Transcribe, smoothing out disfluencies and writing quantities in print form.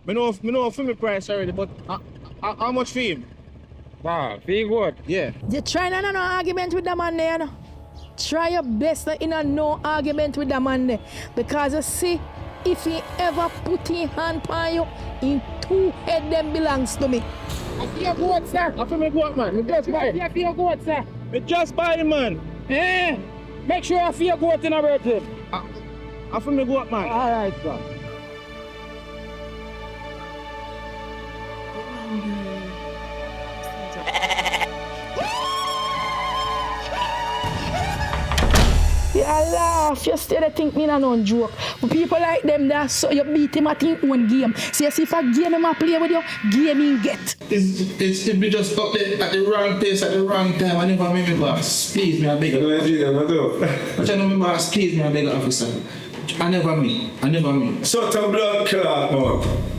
Me know for me price already, but how much for him? Nah, feel good. Yeah. You try no argument with the man there, no? Try your best in a no argument with the man there. Because you see, if he ever put his hand on you, in two head them belongs to me. I feel good, sir. I feel me go up, man. Me just buy. I feel good, sir. Me just buy, man. Eh? Make sure I feel good in a birthday. I feel me go up, man. Alright, sir. You laugh, you still think me no joke. But people like them that so you beat him at his own game. So you see if a game him a play with you, game him get. It's be just up there at the wrong place at the wrong time. I never make me boss. Please me, I beg you. But I know me boss, please me, I beg you, officer. I never me. Shut up, blood clot, man.